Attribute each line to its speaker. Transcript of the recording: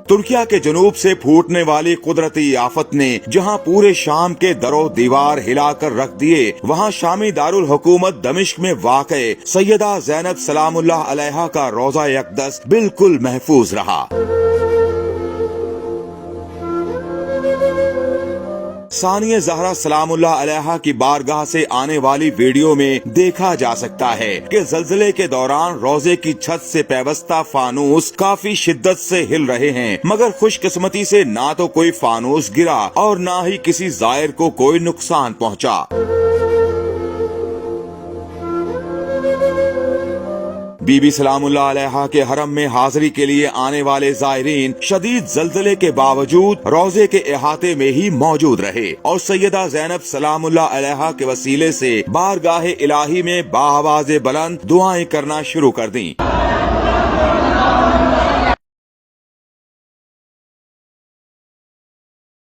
Speaker 1: तुर्किया के जनूब से फूटने वाली कुदरती आफत ने जहां पूरे शाम के दरो दीवार हिलाकर रख दिए, वहां शामी दारुल हुकूमत दमिश्क में वाक़े सैयदा ज़ैनब सलामुल्लाह अलैहा का रोज़ा अक़दस बिल्कुल महफूज रहा। सानिया ज़हरा सलामुल्लाह अलैहा की बारगाह से आने वाली वीडियो में देखा जा सकता है कि ज़ल्ज़ले के दौरान रोजे की छत से पैबस्ता फानूस काफी शिद्दत से हिल रहे हैं, मगर खुशकिस्मती से ना तो कोई फानूस गिरा और ना ही किसी ज़ायर को कोई नुकसान पहुंचा। बीबी सलामुल्लाह अलैहा के हरम में हाजिरी के लिए आने वाले ज़ायरीन शदीद ज़ल्ज़ले के बावजूद रोजे के इहाते में ही मौजूद रहे और सैयदा ज़ैनब सलामुल्लाह अलैहा के वसीले से बारगाह इलाही में बाआवाज़े बुलंद दुआएं करना शुरू कर दी।